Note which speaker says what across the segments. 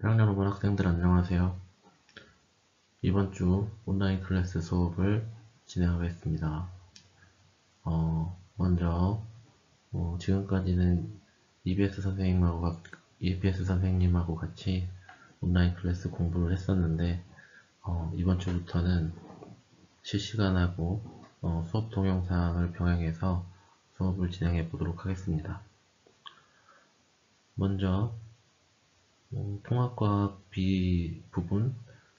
Speaker 1: 학년 여러분, 학생들 안녕하세요. 이번 주 온라인 클래스 수업을 진행하겠습니다. 먼저 지금까지는 EBS 선생님하고 같이 온라인 클래스 공부를 했었는데 이번 주부터는 실시간하고 수업 동영상을 병행해서 수업을 진행해 보도록 하겠습니다. 먼저 통합과학 B 부분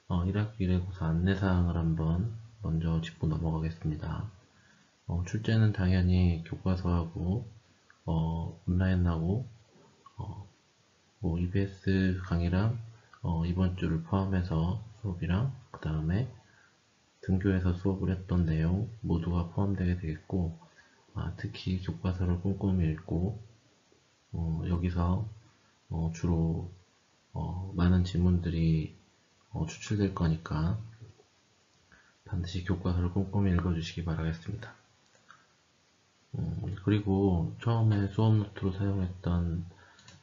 Speaker 1: 1학기 1회 고사 안내사항을 한번 먼저 짚고 넘어가겠습니다. 출제는 당연히 교과서하고 온라인하고 EBS 강의랑 이번 주를 포함해서 수업이랑 그 다음에 등교에서 수업을 했던 내용 모두가 포함되게 되겠고, 특히 교과서를 꼼꼼히 읽고 여기서 주로 많은 질문들이 추출될 거니까 반드시 교과서를 꼼꼼히 읽어주시기 바라겠습니다. 그리고 처음에 수업 노트로 사용했던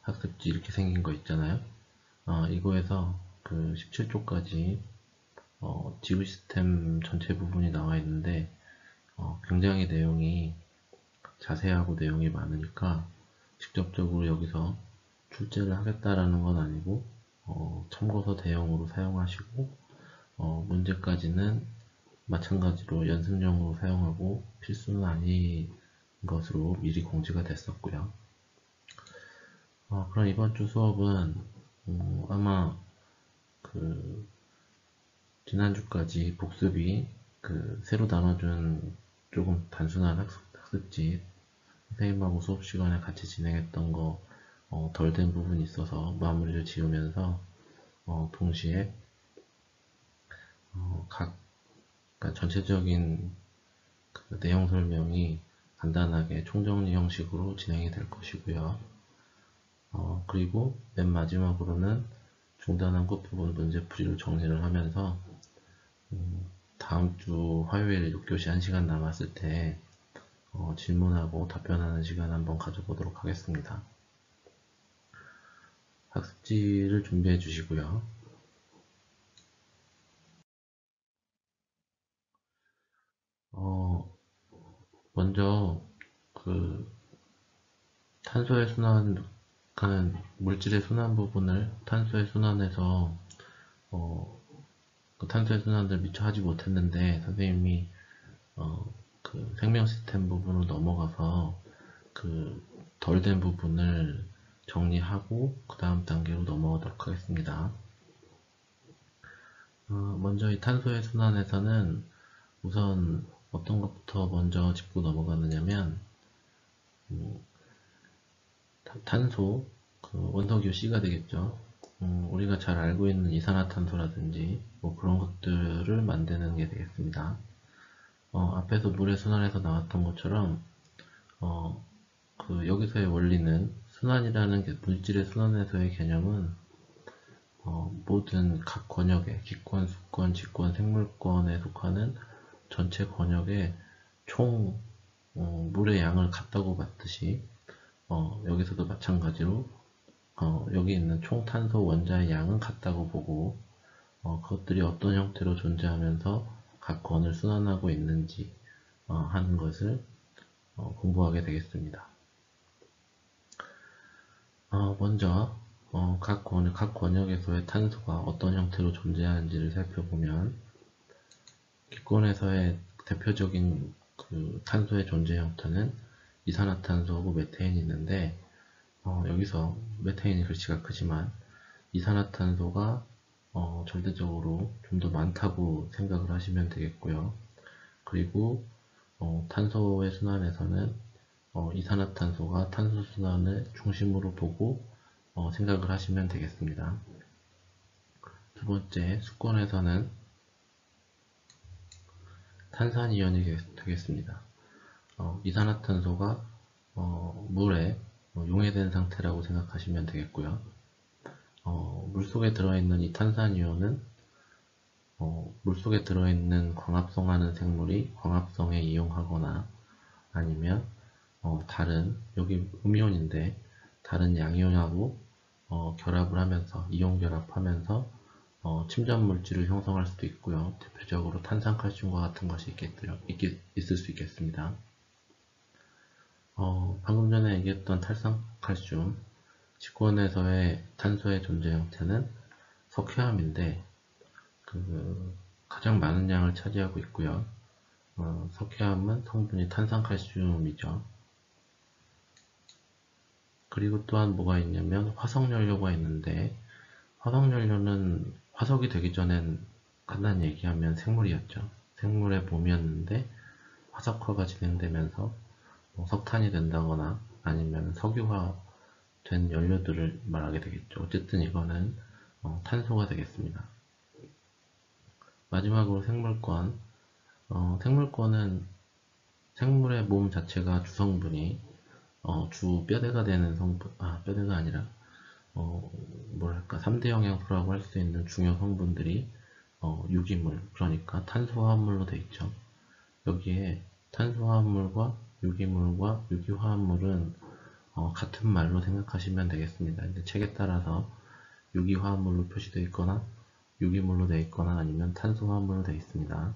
Speaker 1: 학습지 이렇게 생긴 거 있잖아요. 이거에서 그 17쪽까지 지구 시스템 전체 부분이 나와 있는데 굉장히 내용이 자세하고 내용이 많으니까 직접적으로 여기서 출제를 하겠다라는 건 아니고 참고서 대용으로 사용하시고 문제까지는 마찬가지로 연습용으로 사용하고 필수는 아닌 것으로 미리 공지가 됐었고요. 그럼 이번 주 수업은 아마 그 지난주까지 복습이 새로 나눠준 조금 단순한 학습지 선생님하고 수업 시간에 같이 진행했던 거 덜 된 부분이 있어서 마무리를 지으면서 동시에 그러니까 전체적인 내용 설명이 간단하게 총정리 형식으로 진행이 될 것이고요. 그리고 맨 마지막으로는 중단한 끝부분 문제풀이를 정리를 하면서 다음 주 화요일 6교시 1시간 남았을 때 질문하고 답변하는 시간 한번 가져보도록 하겠습니다. 학습지를 준비해 주시고요. 먼저 탄소의 순환, 물질의 순환 부분을 탄소의 순환에서 탄소의 순환을 미처 하지 못했는데 선생님이 생명 시스템 부분으로 넘어가서 덜 된 부분을 정리하고 그 다음 단계로 넘어가도록 하겠습니다. 먼저 이 탄소의 순환에서는 우선 어떤 것부터 먼저 짚고 넘어가느냐면 탄소, 원석유 C가 되겠죠. 우리가 잘 알고 있는 이산화탄소라든지 뭐 그런 것들을 만드는 게 되겠습니다. 앞에서 물의 순환에서 나왔던 것처럼 여기서의 원리는 순환이라는 게 물질의 순환에서의 개념은 모든 각 권역에 기권, 수권, 직권, 생물권에 속하는 전체 권역에 총 물의 양을 같다고 봤듯이 여기서도 마찬가지로 여기 있는 총 탄소 원자의 양은 같다고 보고 그것들이 어떤 형태로 존재하면서 각 권을 순환하고 있는지 하는 것을 공부하게 되겠습니다. 먼저 각 권역에서의 탄소가 어떤 형태로 존재하는지를 살펴보면 기권에서의 대표적인 탄소의 존재 형태는 이산화탄소하고 메테인이 있는데 여기서 메테인이 글씨가 크지만 이산화탄소가 절대적으로 좀 더 많다고 생각을 하시면 되겠고요. 그리고 탄소의 순환에서는 이산화탄소가 탄소 순환을 중심으로 보고 생각을 하시면 되겠습니다. 두 번째, 수권에서는 탄산이온이 되겠습니다. 이산화탄소가 물에 용해된 상태라고 생각하시면 되겠고요. 물속에 들어있는 이 탄산이온은 물속에 들어있는 광합성하는 생물이 광합성에 이용하거나 아니면 다른, 여기 음이온인데 다른 양이온하고 결합을 하면서, 이온 결합하면서 침전 물질을 형성할 수도 있고요. 대표적으로 탄산칼슘과 같은 것이 있을 수 있겠습니다. 방금 전에 얘기했던 탈산칼슘, 직권에서의 탄소의 존재 형태는 석회암인데 가장 많은 양을 차지하고 있고요. 석회암은 성분이 탄산칼슘이죠. 그리고 또한 뭐가 있냐면 화석연료가 있는데, 화석연료는 화석이 되기 전엔 간단히 얘기하면 생물이었죠. 생물의 몸이었는데 화석화가 진행되면서 석탄이 된다거나 아니면 석유화 된 연료들을 말하게 되겠죠. 어쨌든 이거는 탄소가 되겠습니다. 마지막으로 생물권. 생물권은 생물의 몸 자체가 주성분이 주 뼈대가 되는 성분, 뼈대가 아니라 뭐랄까 3대 영양소라고 할 수 있는 중요 성분들이 유기물, 그러니까 탄수화합물로 되어 있죠. 여기에 탄수화합물과 유기물과 유기화합물은 같은 말로 생각하시면 되겠습니다. 이제 책에 따라서 유기화합물로 표시되어 있거나 유기물로 되어 있거나 아니면 탄수화합물로 되어 있습니다.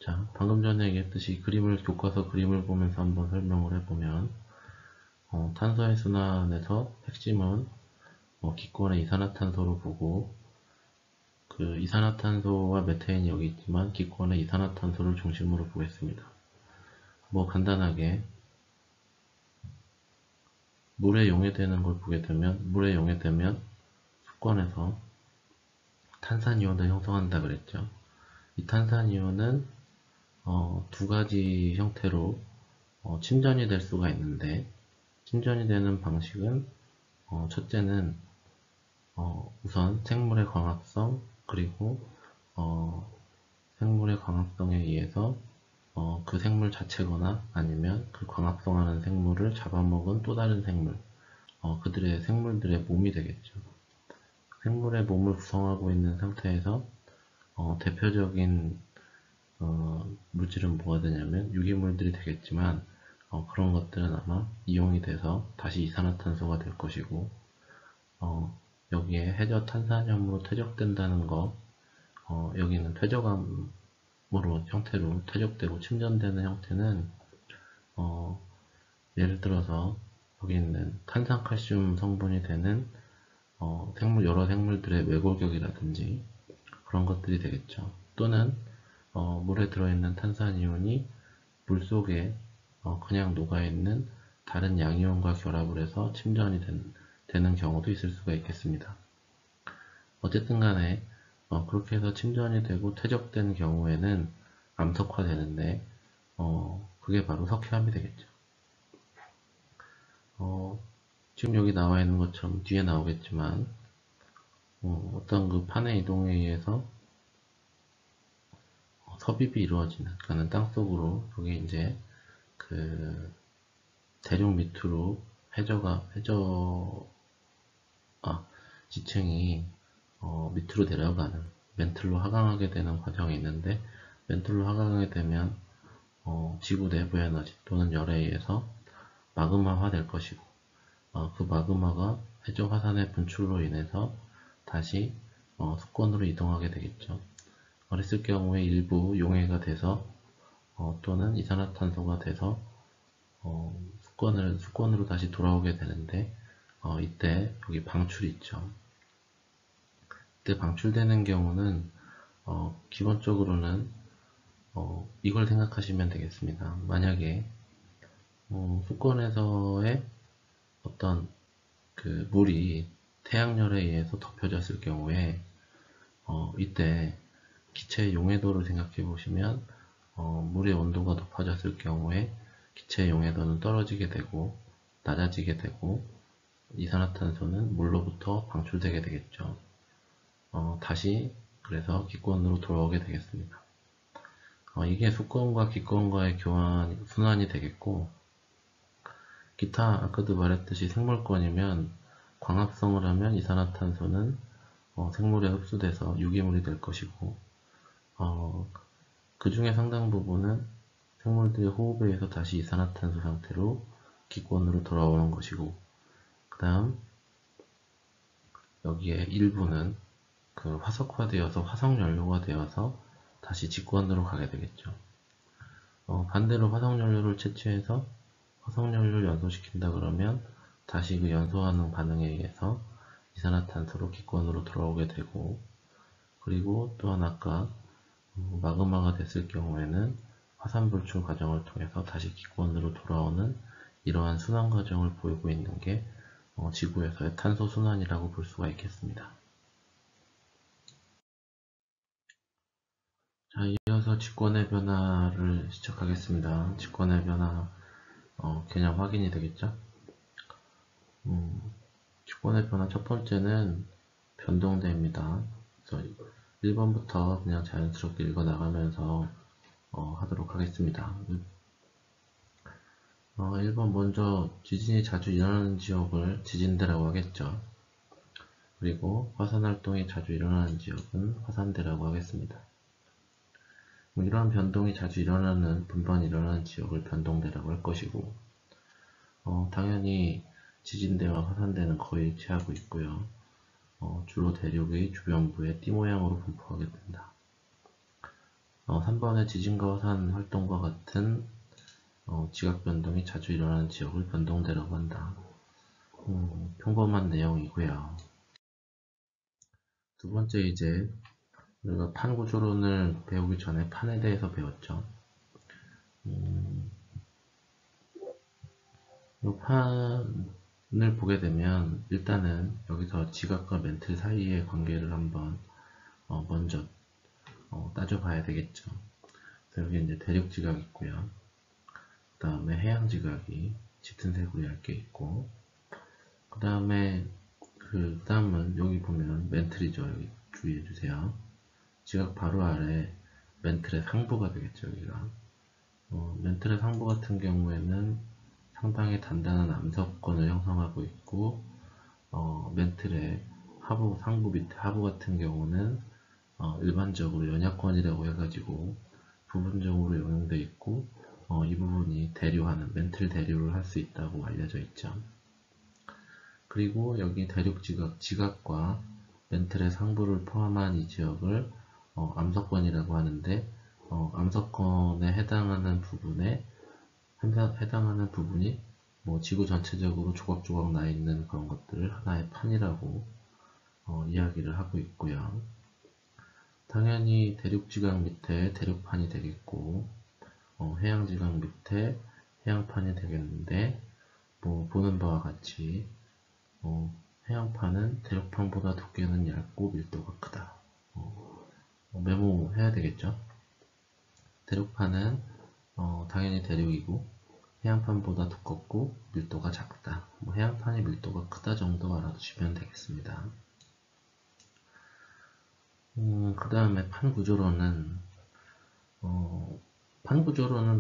Speaker 1: 자, 방금 전에 얘기했듯이 교과서 그림을 보면서 한번 설명을 해보면 탄소의 순환에서 핵심은 기권의 이산화탄소로 보고, 그 이산화탄소와 메테인이 여기 있지만 기권의 이산화탄소를 중심으로 보겠습니다. 간단하게 물에 용해되는 걸 보게 되면, 물에 용해되면 수권에서 탄산이온을 형성한다 그랬죠. 이 탄산이온은 두 가지 형태로 침전이 될 수가 있는데, 침전이 되는 방식은 첫째는 우선 생물의 광합성, 그리고 생물의 광합성에 의해서 그 생물 자체거나 아니면 그 광합성하는 생물을 잡아먹은 또 다른 생물, 생물들의 몸이 되겠죠. 생물의 몸을 구성하고 있는 상태에서 대표적인 물질은 뭐가 되냐면 유기물들이 되겠지만, 그런 것들은 아마 이용이 돼서 다시 이산화탄소가 될 것이고, 여기에 해저 탄산염으로 퇴적된다는 거, 여기는 퇴적암으로 형태로 퇴적되고 침전되는 형태는 예를 들어서 여기 있는 탄산칼슘 성분이 되는 여러 생물들의 외골격이라든지 그런 것들이 되겠죠. 또는 물에 들어있는 탄산이온이 물속에 그냥 녹아있는 다른 양이온과 결합을 해서 침전이 되는 경우도 있을 수가 있겠습니다. 어쨌든 간에 그렇게 해서 침전이 되고 퇴적된 경우에는 암석화되는데, 그게 바로 석회암이 되겠죠. 지금 여기 나와 있는 것처럼 뒤에 나오겠지만, 어떤 그 판의 이동에 의해서 섭입이 이루어지는, 그러니까 땅속으로 여기 이제 그 대륙 밑으로 지층이 밑으로 내려가는, 멘틀로 하강하게 되는 과정이 있는데, 멘틀로 하강하게 되면 지구 내부 에너지 또는 열에 의해서 마그마화 될 것이고, 그 마그마가 해저 화산의 분출로 인해서 다시 수권으로 이동하게 되겠죠. 그랬을 경우에 일부 용해가 돼서 또는 이산화탄소가 돼서 수권으로 다시 돌아오게 되는데, 이때 여기 방출이 있죠. 이때 방출되는 경우는 기본적으로는 이걸 생각하시면 되겠습니다. 만약에 수권에서의 어떤 그 물이 태양열에 의해서 덮여졌을 경우에 이때 기체의 용해도를 생각해 보시면 물의 온도가 높아졌을 경우에 기체의 용해도는 떨어지게 되고 낮아지게 되고 이산화탄소는 물로부터 방출되게 되겠죠. 다시 그래서 기권으로 돌아오게 되겠습니다. 이게 수권과 기권과의 순환이 되겠고, 기타 아까도 말했듯이 생물권이면 광합성을 하면 이산화탄소는 생물에 흡수돼서 유기물이 될 것이고, 그 중에 상당 부분은 생물들의 호흡에 의해서 다시 이산화탄소 상태로 기권으로 돌아오는 것이고, 그 다음 여기에 일부는 그 화석화되어서 화석연료가 되어서 다시 직권으로 가게 되겠죠. 반대로 화석연료를 채취해서 화석연료를 연소시킨다 그러면 다시 그 연소하는 반응에 의해서 이산화탄소로 기권으로 돌아오게 되고, 그리고 또한 아까 마그마가 됐을 경우에는 화산불출 과정을 통해서 다시 기권으로 돌아오는 이러한 순환 과정을 보이고 있는 게 지구에서의 탄소 순환이라고 볼 수가 있겠습니다. 자, 이어서 직권의 변화를 시작하겠습니다. 직권의 변화 개념 확인이 되겠죠? 직권의 변화 첫 번째는 변동대입니다. 그래서 1번부터 그냥 자연스럽게 읽어 나가면서 하도록 하겠습니다. 1번 먼저 지진이 자주 일어나는 지역을 지진대라고 하겠죠. 그리고 화산활동이 자주 일어나는 지역은 화산대라고 하겠습니다. 이러한 변동이 자주 일어나는, 분반이 일어나는 지역을 변동대라고 할 것이고, 당연히 지진대와 화산대는 거의 일치하고 있고요. 주로 대륙의 주변부에 띠 모양으로 분포하게 된다. 3번의 지진과 화산 활동과 같은 지각 변동이 자주 일어나는 지역을 변동대라고 한다. 평범한 내용이고요. 두 번째, 이제 우리가 판 구조론을 배우기 전에 판에 대해서 배웠죠. 이 판을 보게 되면 일단은 여기서 지각과 멘틀 사이의 관계를 한번 먼저 따져봐야 되겠죠. 여기 이제 대륙 지각이 있고요. 그 다음에 해양 지각이 짙은 색으로 얇게 있고, 그 다음에 그 다음은 여기 보면 멘틀이죠. 여기 주의해 주세요. 지각 바로 아래 멘틀의 상부가 되겠죠. 여기가 멘틀의 상부 같은 경우에는 상당히 단단한 암석권을 형성하고 있고, 멘틀의 하부, 상부 밑에 하부 같은 경우는 일반적으로 연약권이라고 해가지고 부분적으로 용용되어 있고, 이 부분이 대류하는, 멘틀 대류를 할 수 있다고 알려져 있죠. 그리고 여기 대륙 지각, 지각과 멘틀의 상부를 포함한 이 지역을 암석권이라고 하는데, 암석권에 해당하는 부분이 지구 전체적으로 조각조각 나 있는 그런 것들을 하나의 판이라고 이야기를 하고 있고요. 당연히 대륙지각 밑에 대륙판이 되겠고, 해양지각 밑에 해양판이 되겠는데, 보는 바와 같이 해양판은 대륙판보다 두께는 얇고 밀도가 크다. 메모해야 되겠죠. 대륙판은 당연히 대륙이고 해양판보다 두껍고 밀도가 작다. 해양판이 밀도가 크다 정도 알아두시면 되겠습니다. 그 다음에 판구조론은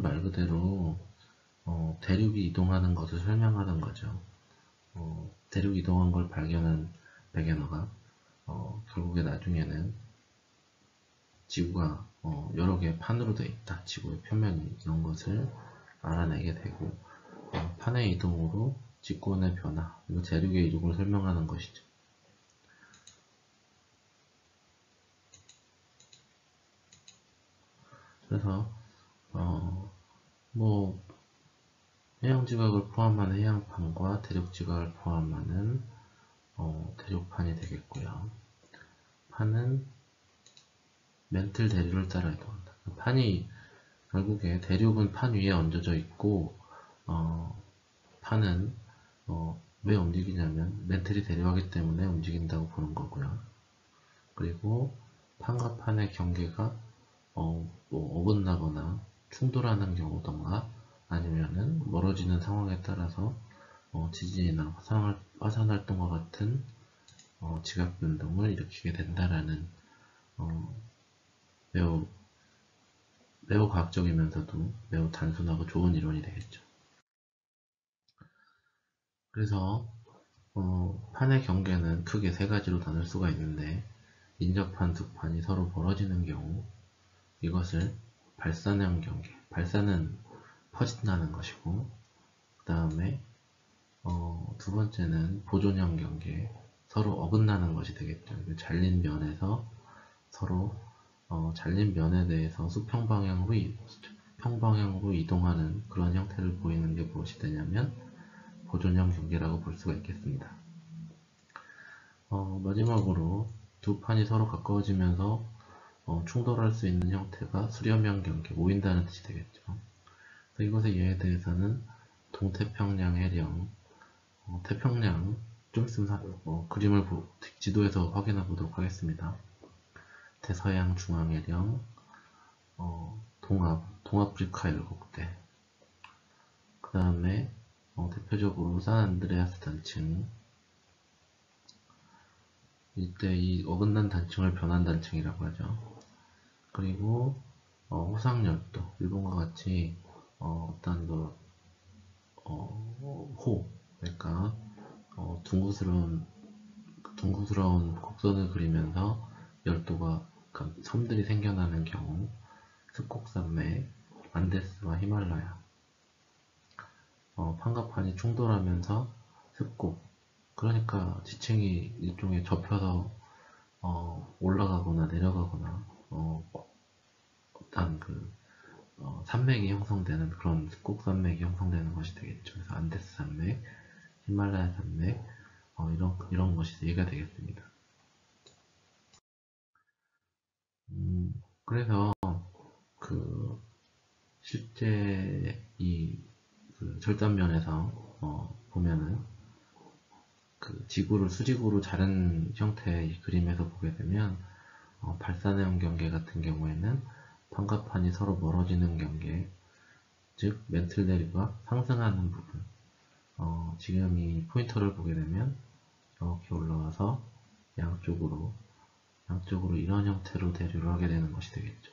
Speaker 1: 말 그대로 대륙이 이동하는 것을 설명하는 거죠. 대륙 이동한 걸 발견한 베게너가 결국에 나중에는 지구가 여러 개의 판으로 되어 있다. 지구의 표면이 이런 것을 알아내게 되고, 판의 이동으로 직권의 변화, 그리고 대륙의 이동을 설명하는 것이죠. 그래서 해양지각을 포함한 해양판과 대륙지각을 포함하는 대륙판이 되겠고요. 판은 멘틀 대류를 따라 이동한다. 판이 결국에 대륙은 판 위에 얹어져 있고, 판은 왜 움직이냐면 멘틀이 대류하기 때문에 움직인다고 보는 거고요. 그리고 판과 판의 경계가 어긋나거나 충돌하는 경우던가 아니면은 멀어지는 상황에 따라서 지진이나 화산활동과 같은 지각 변동을 일으키게 된다라는 매우 과학적이면서도 매우 단순하고 좋은 이론이 되겠죠. 그래서 판의 경계는 크게 세 가지로 나눌 수가 있는데, 인접판, tuk판이 서로 벌어지는 경우 이것을 발산형 경계, 발산은 퍼진다는 것이고, 그 다음에 두 번째는 보존형 경계, 서로 어긋나는 것이 되겠죠. 잘린 면에서 서로 잘린 면에 대해서 수평방향으로 이동하는 그런 형태를 보이는 게 무엇이 되냐면 보존형 경계라고 볼 수가 있겠습니다. 마지막으로 두 판이 서로 가까워지면서 충돌할 수 있는 형태가 수렴형 경계, 모인다는 뜻이 되겠죠. 그래서 이것의 예에 대해서는 동태평양 해령, 태평양, 좀 있으면 그림을 지도에서 확인해 보도록 하겠습니다. 대서양 중앙해령, 동아프리카 일국대, 그 다음에 대표적으로 산안드레아스 단층, 이때 이 어긋난 단층을 변환 단층이라고 하죠. 그리고 호상열도, 일본과 같이 어떤 그러니까 둥그스러운 곡선을 그리면서 열도가 섬들이 생겨나는 경우, 습곡산맥, 안데스와 히말라야, 판가판이 충돌하면서 습곡, 그러니까 지층이 일종의 접혀서 올라가거나 내려가거나 어떤 산맥이 형성되는 그런 습곡산맥이 형성되는 것이 되겠죠. 그래서 안데스 산맥, 히말라야 산맥, 이런 것이 예가 되겠습니다. 그래서 실제 이 절단면에서 보면은 지구를 수직으로 자른 형태의 이 그림에서 보게 되면 발산형 경계 같은 경우에는 판가판이 서로 멀어지는 경계, 즉 멘틀 대류가 상승하는 부분, 지금 이 포인터를 보게 되면 이렇게 올라와서 양쪽으로 이런 형태로 대류를 하게 되는 것이 되겠죠.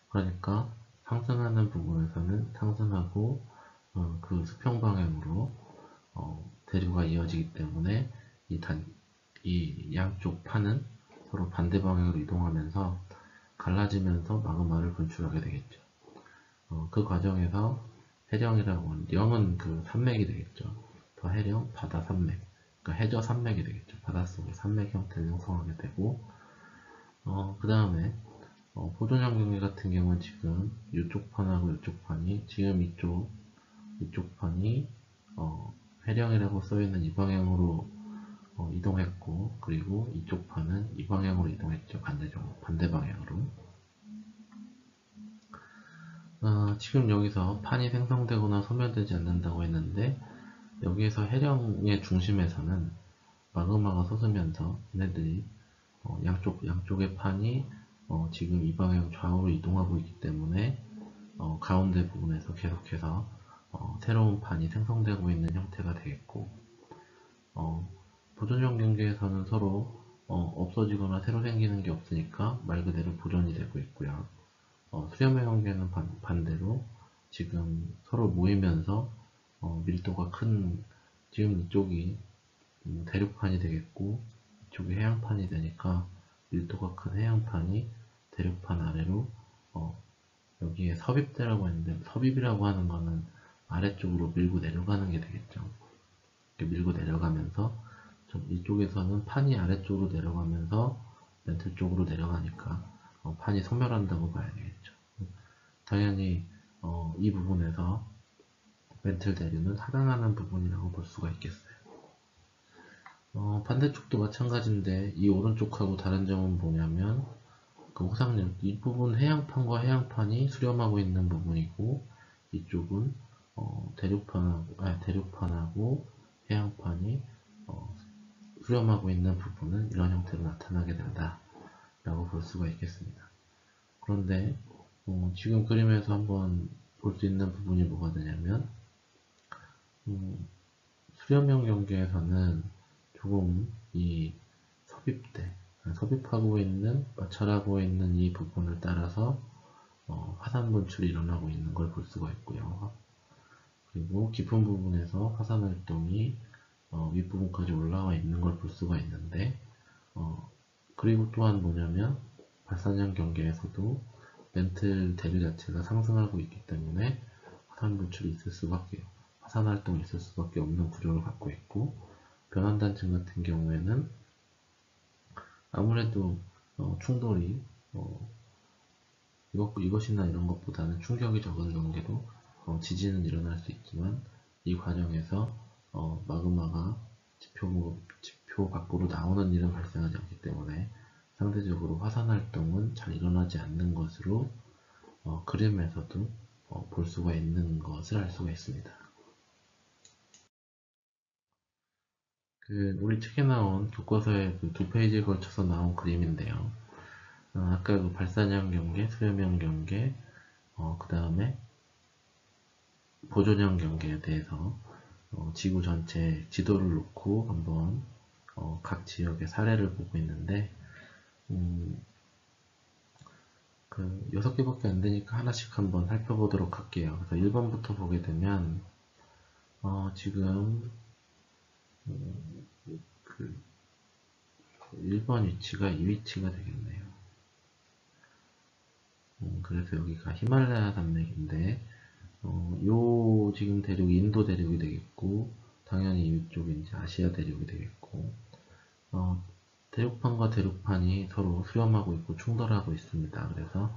Speaker 1: 그러니까 상승하는 부분에서는 상승하고 그 수평 방향으로 대류가 이어지기 때문에 이 양쪽 판은 서로 반대 방향으로 이동하면서 갈라지면서 마그마를 분출하게 되겠죠. 그 과정에서 해령이라고 하는, 령은 그 산맥이 되겠죠. 더 해령, 바다 산맥, 그러니까 해저 산맥이 되겠죠. 바닷속의 산맥 형태를 형성하게 되고, 그 다음에 보존형 경계 같은 경우는 지금 이쪽 판하고 이쪽 판이, 지금 이쪽 판이 해령이라고 써있는 이 방향으로 이동했고, 그리고 이쪽 판은 이 방향으로 이동했죠. 반대 방향으로. 지금 여기서 판이 생성되거나 소멸되지 않는다고 했는데, 여기에서 해령의 중심에서는 마그마가 솟으면서 얘네들이 양쪽의 판이 지금 이 방향 좌우로 이동하고 있기 때문에 가운데 부분에서 계속해서 새로운 판이 생성되고 있는 형태가 되겠고, 보존형 경계에서는 서로 없어지거나 새로 생기는 게 없으니까 말 그대로 보존이 되고 있고요. 수렴형 경계는 반대로 지금 서로 모이면서 밀도가 큰, 지금 이쪽이 대륙판이 되겠고 이쪽이 해양판이 되니까 밀도가 큰 해양판이 대륙판 아래로 여기에 섭입대라고 했는데, 섭입이라고 하는 거는 아래쪽으로 밀고 내려가는 게 되겠죠. 이렇게 밀고 내려가면서 이쪽에서는 판이 아래쪽으로 내려가면서 멘틀 쪽으로 내려가니까 판이 소멸한다고 봐야 되겠죠. 당연히 이 부분에서 멘틀 대류는 하강하는 부분이라고 볼 수가 있겠어요. 반대쪽도 마찬가지인데 이 오른쪽하고 다른 점은 뭐냐면 그 호상력, 이 부분 해양판과 해양판이 수렴하고 있는 부분이고, 이쪽은 대륙판하고 해양판이 수렴하고 있는 부분은 이런 형태로 나타나게 된다 라고 볼 수가 있겠습니다. 그런데 지금 그림에서 한번 볼 수 있는 부분이 뭐가 되냐면 수렴형 경계에서는 조금 이 섭입하고 있는, 마찰하고 있는 이 부분을 따라서 화산 분출이 일어나고 있는 걸 볼 수가 있고요. 그리고 깊은 부분에서 화산 활동이 윗부분까지 올라와 있는 걸 볼 수가 있는데, 그리고 또한 뭐냐면 발산형 경계에서도 멘틀 대류 자체가 상승하고 있기 때문에 화산 분출이 있을 수밖에, 화산 활동이 있을 수밖에 없는 구조를 갖고 있고, 변환단층 같은 경우에는 아무래도 충돌이 이것이나 이런 것보다는 충격이 적은 경계도 지진은 일어날 수 있지만, 이 과정에서 마그마가 지표 밖으로 나오는 일은 발생하지 않기 때문에 상대적으로 화산 활동은 잘 일어나지 않는 것으로 그림에서도 볼 수가 있는 것을 알 수가 있습니다. 우리 책에 나온 교과서에 두 페이지에 걸쳐서 나온 그림인데요. 아까 그 발사량 경계, 수렴형 경계, 그 다음에 보존형 경계에 대해서 지구 전체 지도를 놓고 한번 각 지역의 사례를 보고 있는데, 6개밖에 안 되니까 하나씩 한번 살펴보도록 할게요. 그래서 1번부터 보게 되면, 지금, 1번 위치가 이 위치가 되겠네요. 그래서 여기가 히말라야 산맥인데, 요 지금 대륙이 인도 대륙이 되겠고, 당연히 이쪽이 이제 아시아 대륙이 되겠고, 대륙판과 대륙판이 서로 수렴하고 있고 충돌하고 있습니다. 그래서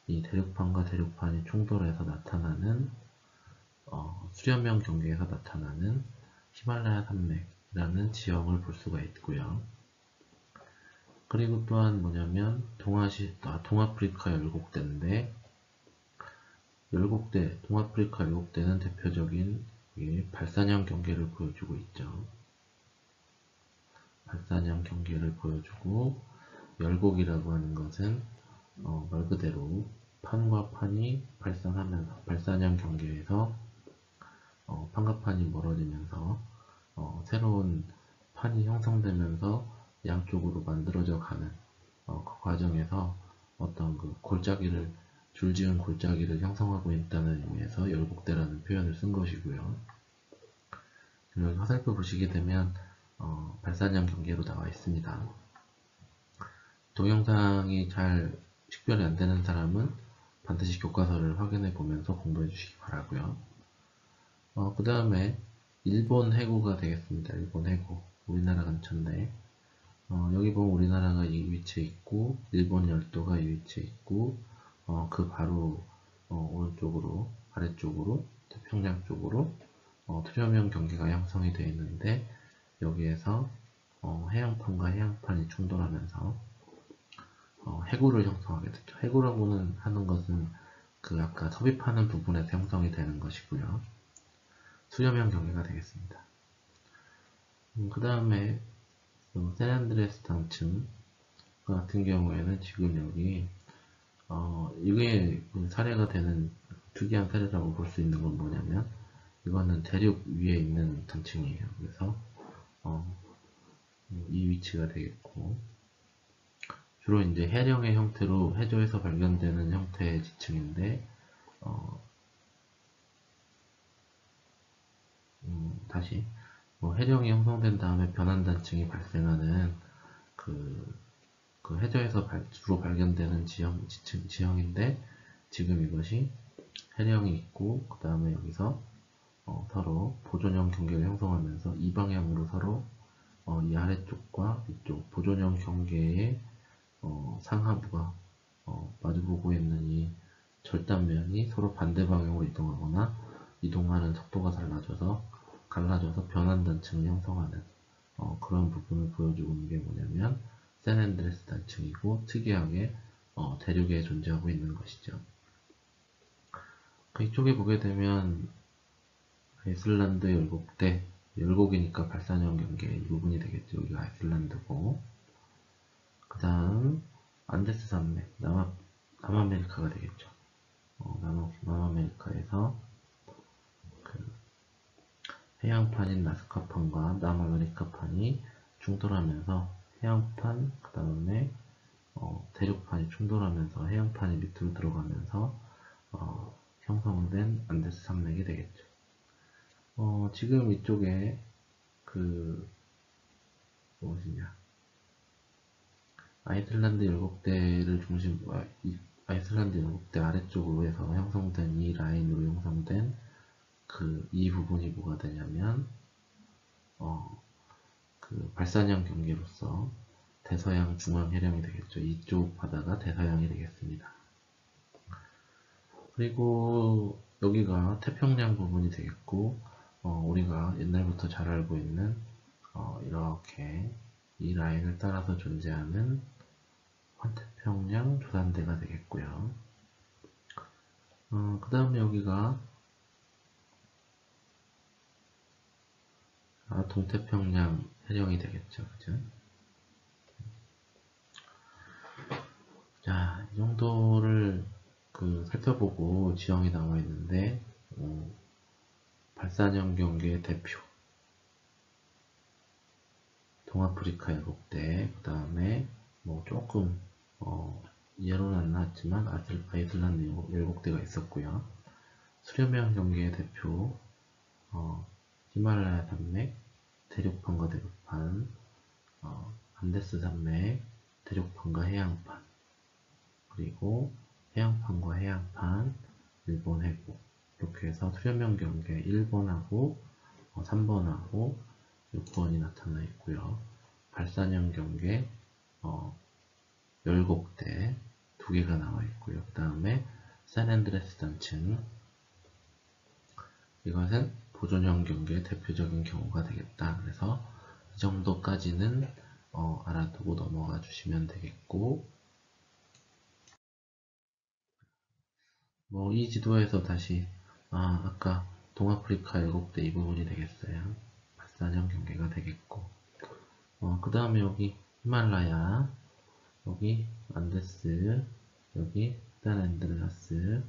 Speaker 1: 이 대륙판과 대륙판이 충돌해서 나타나는 수렴형 경계에서 나타나는 히말라야 산맥이라는 지형을 볼 수가 있고요. 그리고 또한 뭐냐면 동아프리카 열곡대인데, 동아프리카 열곡대는 대표적인 발사형 경계를 보여주고 있죠. 발사형 경계를 보여주고, 열곡이라고 하는 것은 말 그대로 판과 판이 발산하면서 발사형 경계에서 판과 판이 멀어지면서 새로운 판이 형성되면서 양쪽으로 만들어져 가는 그 과정에서 어떤 그 줄지은 골짜기를 형성하고 있다는 의미에서 열곡대라는 표현을 쓴 것이고요. 여기 화살표 보시게 되면 발사형 경계로 나와 있습니다. 동영상이 잘 식별이 안 되는 사람은 반드시 교과서를 확인해 보면서 공부해 주시기 바라고요. 그 다음에 일본 해구가 되겠습니다. 일본 해구, 우리나라 근처인데, 여기 보면 우리나라가 이 위치에 있고, 일본 열도가 이 위치에 있고, 그 바로 오른쪽으로, 아래쪽으로, 태평양 쪽으로 투렴형 경계가 형성이 되어 있는데, 여기에서 해양판과 해양판이 충돌하면서 해구를 형성하게 되죠. 해구라고는 하는 것은 아까 섭입하는 부분에서 형성이 되는 것이고요. 수렴형 경계가 되겠습니다. 그 다음에 샌안드레아스 당층 같은 경우에는 지금 여기 이게 사례가 되는 특이한 사례라고 볼 수 있는 건 뭐냐면, 이거는 대륙 위에 있는 단층이에요. 그래서 이 위치가 되겠고, 주로 이제 해령의 형태로 해저에서 발견되는 형태의 지층인데, 다시 해령이 형성된 다음에 변환단층이 발생하는 그 해저에서 주로 발견되는 지형인데, 지금 이것이 해령이 있고, 그 다음에 여기서 서로 보존형 경계를 형성하면서 이 방향으로 서로 이 아래쪽과 이쪽 보존형 경계의 상하부가 마주보고 있는 이 절단면이 서로 반대 방향으로 이동하거나 이동하는 속도가 갈라져서 변환단층을 형성하는 그런 부분을 보여주고 있는 게 뭐냐면 샌앤드레스 단층이고, 특이하게 대륙에 존재하고 있는 것이죠. 이쪽에 보게 되면 아이슬란드 열곡이니까 발사형 경계 이 부분이 되겠죠. 여기가 아이슬란드고, 그 다음 안데스 산맥, 남아메리카가 되겠죠. 남아메리카에서 해양판인 나스카판과 남아메리카판이 충돌하면서 해양판, 그 다음에 대륙판이 충돌하면서 해양판이 밑으로 들어가면서 형성된 안데스 산맥이 되겠죠. 지금 이쪽에 무엇이냐, 아이슬란드 열곡대 아래쪽으로 해서 형성된 이 라인으로 형성된 이 부분이 뭐가 되냐면 발산형 경계로서 대서양 중앙 해령이 되겠죠. 이쪽 바다가 대서양이 되겠습니다. 그리고 여기가 태평양 부분이 되겠고, 우리가 옛날부터 잘 알고 있는 이렇게 이 라인을 따라서 존재하는 환태평양 조산대가 되겠고요. 그 다음에 여기가 동태평양 해령이 되겠죠. 그죠? 자, 이 정도를 살펴보고 지형이 나와 있는데, 발산형 경계의 대표, 동아프리카 7대, 그 다음에 조금 예로는 안 나왔지만 아이슬란드 7대가 있었고요. 수렴형 경계의 대표, 히말라야 산맥, 대륙판과 대륙판, 안데스 산맥, 대륙판과 해양판, 그리고 해양판과 해양판, 일본 해구, 이렇게 해서 수렴형 경계 1번하고 3번하고 6번이 나타나 있고요. 발산형 경계 17대 2개가 나와 있고요. 그 다음에 샌앤드레스 단층, 이것은 보존형 경계의 대표적인 경우가 되겠다. 그래서 이 정도까지는 알아두고 넘어가 주시면 되겠고, 이 지도에서 다시 아까 동아프리카 7대 이 부분이 되겠어요. 발산형 경계가 되겠고, 그 다음에 여기 히말라야, 여기 안데스, 여기 샌앤드레아스,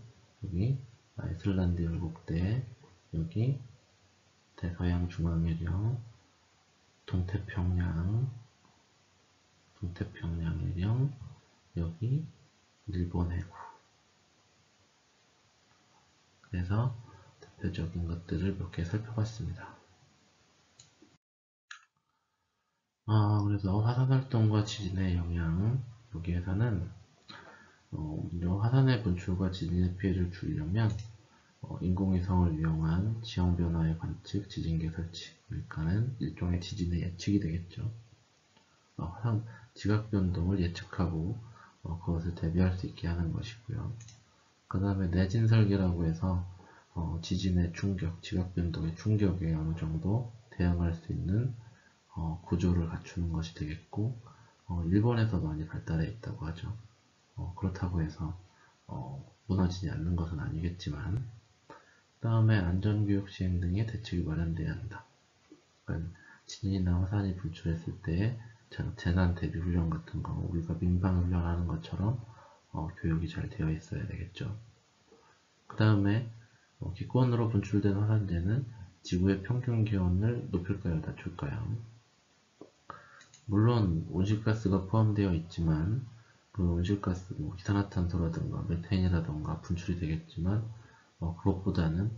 Speaker 1: 여기 아이슬란드 7대, 여기 대서양 중앙해령, 동태평양 해령, 여기 일본 해구. 그래서 대표적인 것들을 몇 개 살펴봤습니다. 그래서 화산활동과 지진의 영향, 여기에서는 화산의 분출과 지진의 피해를 줄이려면 인공위성을 이용한 지형변화의 관측, 지진계 설치, 그러니까는 일종의 지진의 예측이 되겠죠. 화산 지각변동을 예측하고 그것을 대비할 수 있게 하는 것이고요. 그 다음에 내진 설계라고 해서 지진의 충격, 지각변동의 충격에 어느 정도 대응할 수 있는 구조를 갖추는 것이 되겠고, 일본에서 많이 발달해 있다고 하죠. 그렇다고 해서 무너지지 않는 것은 아니겠지만, 그 다음에 안전교육 시행 등의 대책이 마련되어야 한다. 그러니까 지진이나 화산이 분출했을 때 재난 대비 훈련 같은 거, 우리가 민방 훈련하는 것처럼 교육이 잘 되어 있어야 되겠죠. 그 다음에 기권으로 분출된 화산재는 지구의 평균 기온을 높일까요, 낮출까요? 물론 온실가스가 포함되어 있지만 그 온실가스, 이산화탄소라든가 메테인이라든가 분출이 되겠지만 그것보다는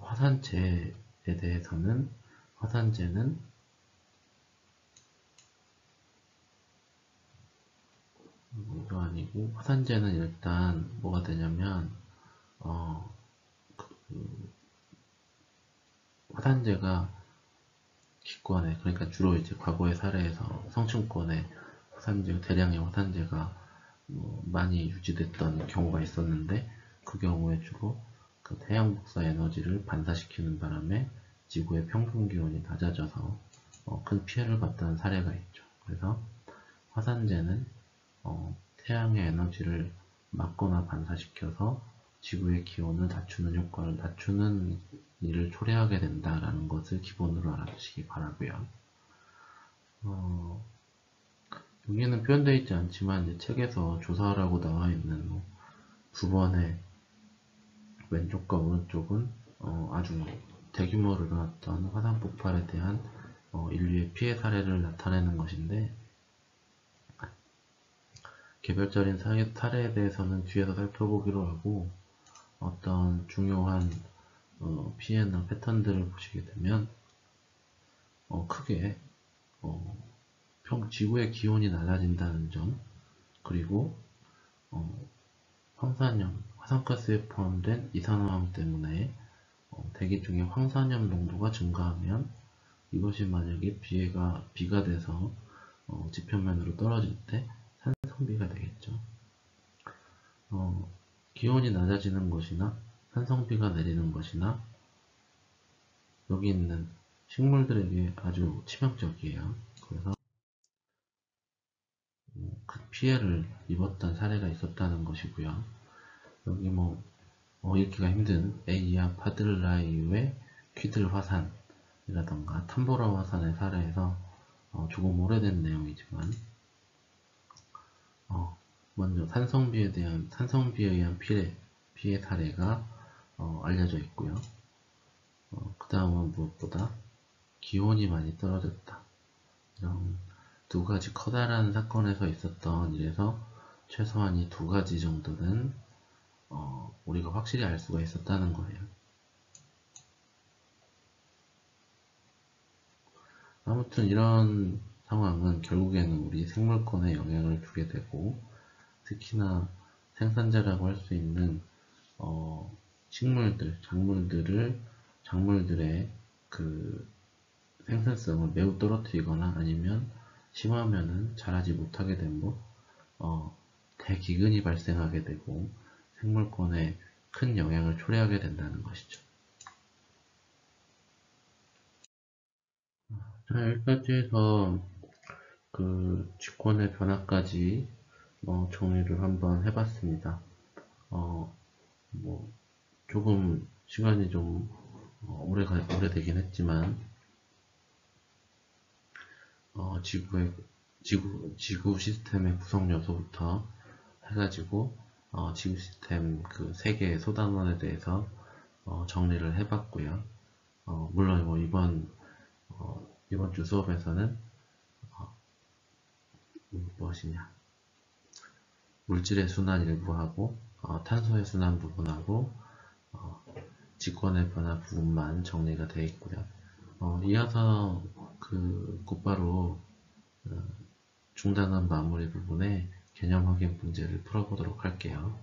Speaker 1: 화산재에 대해서는 화산재는 이거 아니고, 화산재는 일단 뭐가 되냐면 화산재가 기권에, 그러니까 주로 이제 과거의 사례에서 성층권에 대량의 화산재가 많이 유지됐던 경우가 있었는데, 그 경우에 주로 그 태양 복사 에너지를 반사시키는 바람에 지구의 평균 기온이 낮아져서 큰 피해를 봤다는 사례가 있죠. 그래서 화산재는 태양의 에너지를 막거나 반사시켜서 지구의 기온을 낮추는 일을 초래하게 된다라는 것을 기본으로 알아두시기 바라고요. 여기는 표현되어 있지 않지만 이제 책에서 조사하라고 나와 있는 9번의 왼쪽과 오른쪽은 아주 대규모로 일어났던 화산 폭발에 대한 인류의 피해 사례를 나타내는 것인데, 개별적인 사례에 대해서는 뒤에서 살펴보기로 하고, 어떤 중요한 피해나 패턴들을 보시게 되면 크게 지구의 기온이 낮아진다는 점, 그리고 황산염, 화산가스에 포함된 이산화황 때문에 대기 중에 황산염 농도가 증가하면 이것이 만약에 비가 돼서 지표면으로 떨어질 때 산성비가 되겠죠. 기온이 낮아지는 것이나 산성비가 내리는 것이나 여기 있는 식물들에게 아주 치명적이에요. 그래서 큰 피해를 입었던 사례가 있었다는 것이고요. 여기 읽기가 힘든 에이야 파들라이유의 퀴들 화산이라던가 탐보라 화산의 사례에서 조금 오래된 내용이지만 먼저 산성비에 의한 피해 사례가 알려져 있고요. 그 다음은 무엇보다 기온이 많이 떨어졌다. 이런 두 가지 커다란 사건에서 있었던 일에서 최소한 이 두 가지 정도는 우리가 확실히 알 수가 있었다는 거예요. 아무튼 이런 상황은 결국에는 우리 생물권에 영향을 주게 되고, 특히나 생산자라고 할 수 있는 작물들의 그 생산성을 매우 떨어뜨리거나 아니면 심하면은 자라지 못하게 되고 대기근이 발생하게 되고 생물권에 큰 영향을 초래하게 된다는 것이죠. 자, 여기까지 해서 그 직권의 변화까지 정리를 한번 해봤습니다. 조금 시간이 좀 오래되긴 했지만 지구 시스템의 구성 요소부터 해가지고 지구 시스템 그 세 개의 소단원에 대해서 정리를 해봤고요. 물론 이번 주 수업에서는 무엇이냐, 물질의 순환 일부하고 탄소의 순환 부분하고 직권의 변화 부분만 정리가 되어 있고요. 이어서 곧바로 중단한 마무리 부분에 개념 확인 문제를 풀어보도록 할게요.